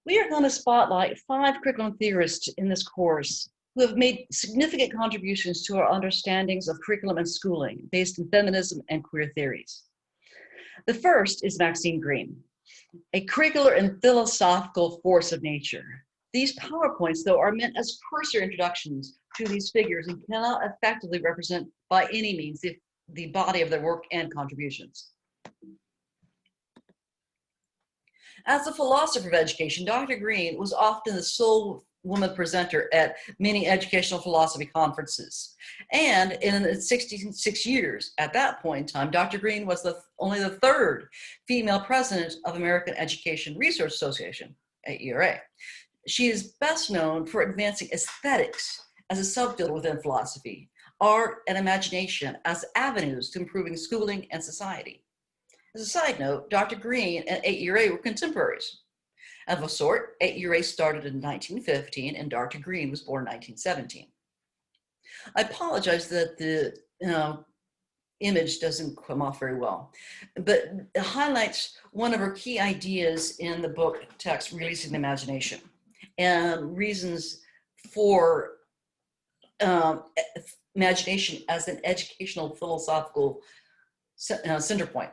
We are going to spotlight 5 curriculum theorists in this course who have made significant contributions to our understandings of curriculum and schooling based in feminism and queer theories. The first is Maxine Greene, a curricular and philosophical force of nature. These PowerPoints, though, are meant as cursory introductions to these figures and cannot effectively represent by any means the body of their work and contributions. As a philosopher of education, Dr. Greene was often the sole woman presenter at many educational philosophy conferences. And in its 66 years, at that point in time, Dr. Greene was only the 3rd female president of American Education Research Association, AERA. She is best known for advancing aesthetics as a subfield within philosophy, art and imagination as avenues to improving schooling and society. As a side note, Dr. Greene and AERA were contemporaries. Of a sort, AERA started in 1915 and Dr. Greene was born in 1917. I apologize that the image doesn't come off very well, but it highlights one of her key ideas in the book text, Releasing the Imagination, and reasons for imagination as an educational philosophical center point.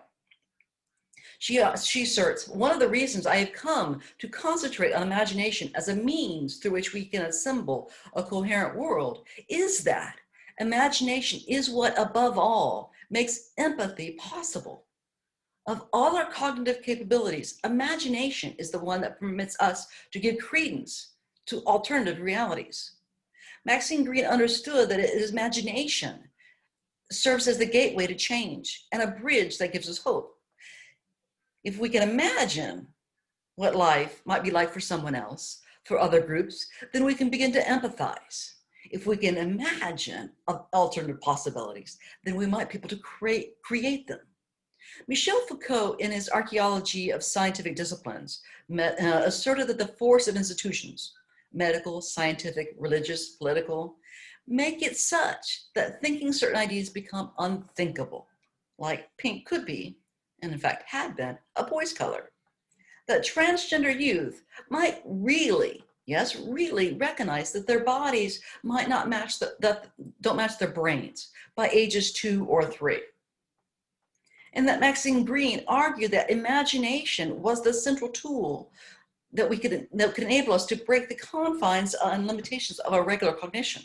She asserts, one of the reasons I have come to concentrate on imagination as a means through which we can assemble a coherent world is that imagination is what, above all, makes empathy possible. Of all our cognitive capabilities, imagination is the one that permits us to give credence to alternative realities. Maxine Greene understood that it is imagination serves as the gateway to change and a bridge that gives us hope. If we can imagine what life might be like for someone else, for other groups, then we can begin to empathize. If we can imagine alternative possibilities, then we might be able to create them. Michel Foucault, in his Archaeology of Scientific Disciplines, asserted that the force of institutions, medical, scientific, religious, political, make it such that thinking certain ideas become unthinkable, like pink could be, and in fact had been, a boy's color. That transgender youth might really, yes, really recognize that their bodies might not match, don't match their brains by ages 2 or 3. And that Maxine Greene argued that imagination was the central tool that could enable us to break the confines and limitations of our regular cognition.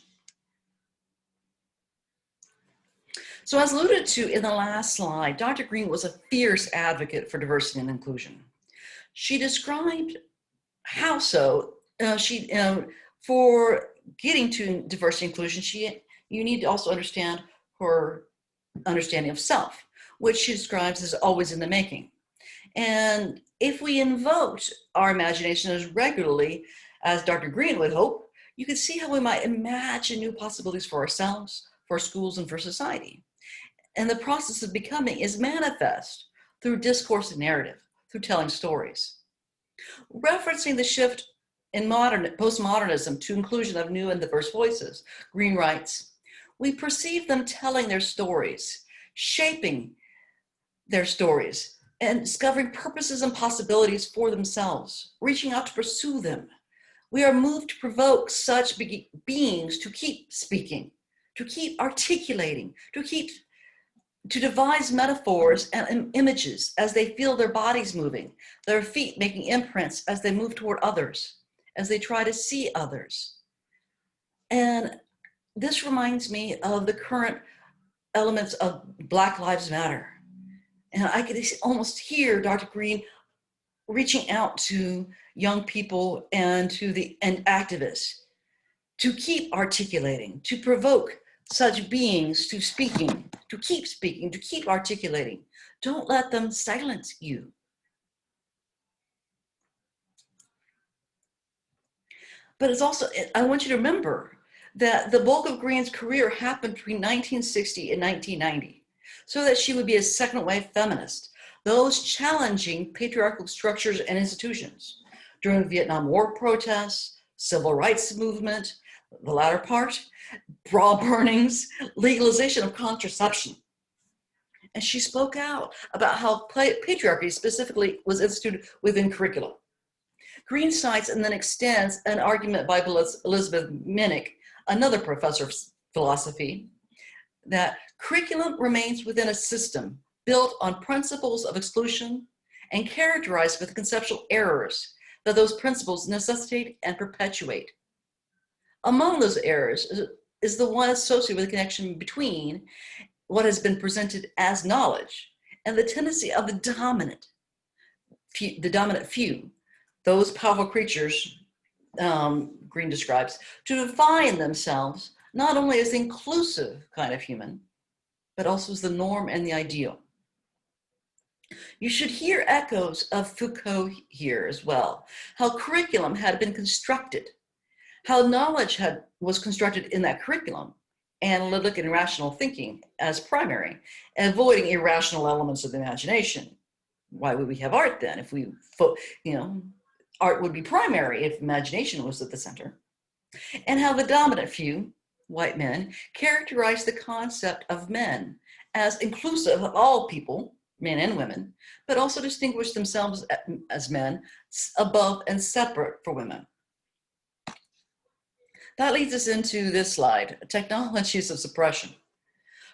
So as alluded to in the last slide, Dr. Greene was a fierce advocate for diversity and inclusion. She described how so. For getting to diversity and inclusion, you need to also understand her understanding of self, which she describes as always in the making. And if we invoked our imagination as regularly as Dr. Greene would hope, you could see how we might imagine new possibilities for ourselves, for schools, and for society. And the process of becoming is manifest through discourse and narrative, through telling stories. Referencing the shift in postmodernism to inclusion of new and diverse voices, Greene writes, we perceive them telling their stories, shaping their stories, and discovering purposes and possibilities for themselves, reaching out to pursue them. We are moved to provoke such beings to keep speaking, to keep articulating, to devise metaphors and images as they feel their bodies moving, their feet making imprints as they move toward others, as they try to see others. And this reminds me of the current elements of Black Lives Matter. And I could almost hear Dr. Greene reaching out to young people and to and activists to keep articulating, to provoke such beings to keep articulating. Don't let them silence you. But it's also, I want you to remember that the bulk of Greene's career happened between 1960 and 1990, so that she would be a second wave feminist, those challenging patriarchal structures and institutions during the Vietnam War protests, civil rights movement, the latter part, bra burnings, legalization of contraception. And she spoke out about how patriarchy specifically was instituted within curricula. Greene cites and then extends an argument by Elizabeth Minnick, another professor of philosophy, that curriculum remains within a system built on principles of exclusion and characterized with conceptual errors that those principles necessitate and perpetuate. Among those errors is the one associated with the connection between what has been presented as knowledge and the tendency of the dominant few, those powerful creatures Greene describes, to define themselves not only as the inclusive kind of human, but also as the norm and the ideal. You should hear echoes of Foucault here as well, how curriculum had been constructed, how knowledge was constructed in that curriculum, analytic and rational thinking as primary, avoiding irrational elements of the imagination. Why would we have art then if art would be primary if imagination was at the center? And how the dominant few, white men, characterize the concept of men as inclusive of all people, men and women, but also distinguish themselves as men above and separate for women. That leads us into this slide, technologies of suppression.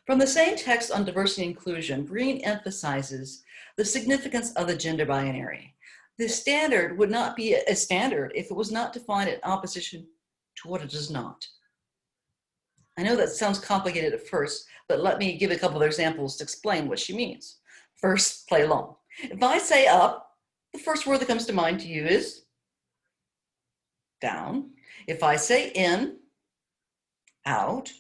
From the same text on diversity and inclusion, Greene emphasizes the significance of the gender binary. The standard would not be a standard if it was not defined in opposition to what it is not. I know that sounds complicated at first, but let me give a couple of examples to explain what she means. First, play along. If I say up, the first word that comes to mind to you is down. If I say in, out.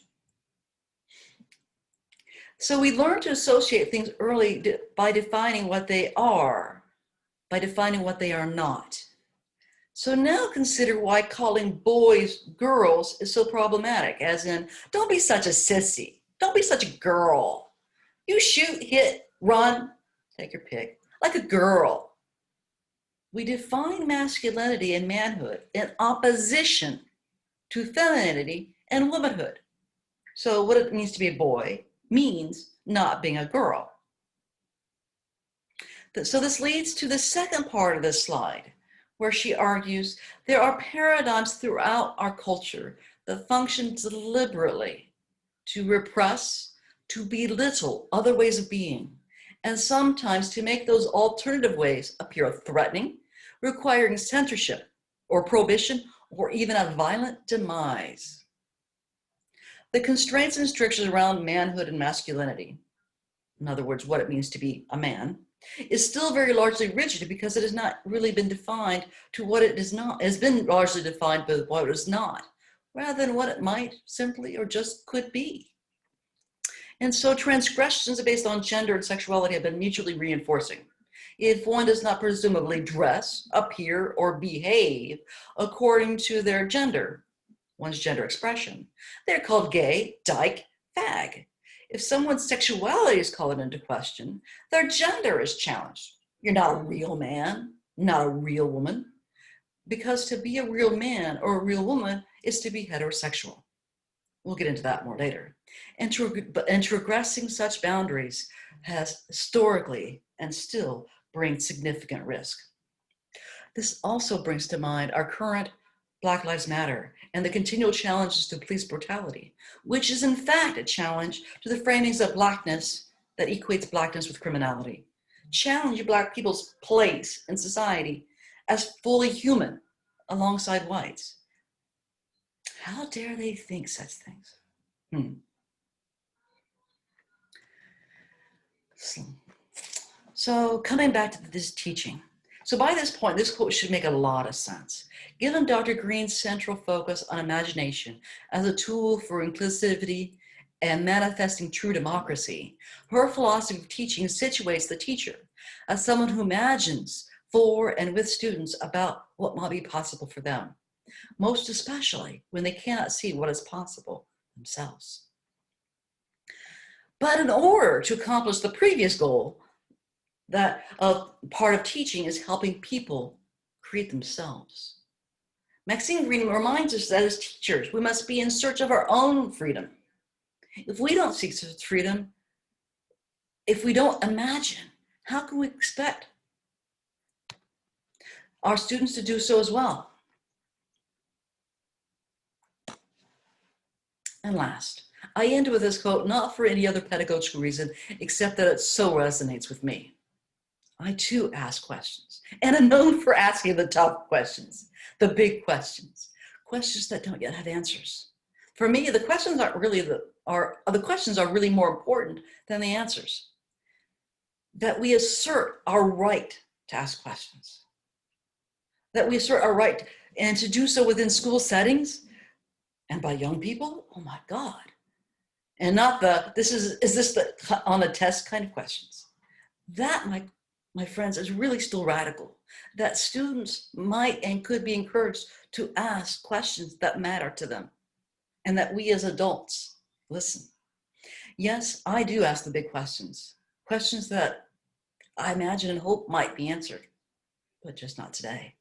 So we learn to associate things early by defining what they are, by defining what they are not. So now consider why calling boys girls is so problematic, as in, don't be such a sissy, don't be such a girl. You shoot, hit, run, take your pick, like a girl. We define masculinity and manhood in opposition to femininity and womanhood. So what it means to be a boy means not being a girl. So this leads to the second part of this slide, where she argues there are paradigms throughout our culture that function deliberately to repress, to belittle other ways of being, and sometimes to make those alternative ways appear threatening, requiring censorship or prohibition or even a violent demise. The constraints and strictures around manhood and masculinity, in other words, what it means to be a man, is still very largely rigid because it has not really been defined to what it is not. It has been largely defined by what it is not, rather than what it might simply or just could be. And so transgressions based on gender and sexuality have been mutually reinforcing. If one does not presumably dress, appear, or behave according to their gender, one's gender expression, they're called gay, dyke, fag. If someone's sexuality is called into question, their gender is challenged. You're not a real man, not a real woman, because to be a real man or a real woman is to be heterosexual. We'll get into that more later. And transgressing such boundaries has historically and still brings significant risk. This also brings to mind our current Black Lives Matter and the continual challenges to police brutality, which is in fact a challenge to the framings of Blackness that equates Blackness with criminality. Challenge Black people's place in society as fully human alongside whites. How dare they think such things? So coming back to this teaching. So by this point, this quote should make a lot of sense. Given Dr. Greene's central focus on imagination as a tool for inclusivity and manifesting true democracy, her philosophy of teaching situates the teacher as someone who imagines for and with students about what might be possible for them, most especially when they cannot see what is possible themselves. But in order to accomplish the previous goal, that part of teaching is helping people create themselves. Maxine Greene reminds us that as teachers, we must be in search of our own freedom. If we don't seek freedom, if we don't imagine, how can we expect? our students to do so as well. And last, I end with this quote, not for any other pedagogical reason, except that it so resonates with me. I too ask questions and am known for asking the tough questions, the big questions, questions that don't yet have answers. For me, the questions aren't really the questions are really more important than the answers. That we assert our right to ask questions. That we assert our right, and to do so within school settings and by young people, oh my God. And not the, is this the on a test kind of questions. That, my friends, is really still radical. That students might and could be encouraged to ask questions that matter to them. And that we as adults listen. Yes, I do ask the big questions. Questions that I imagine and hope might be answered, but just not today.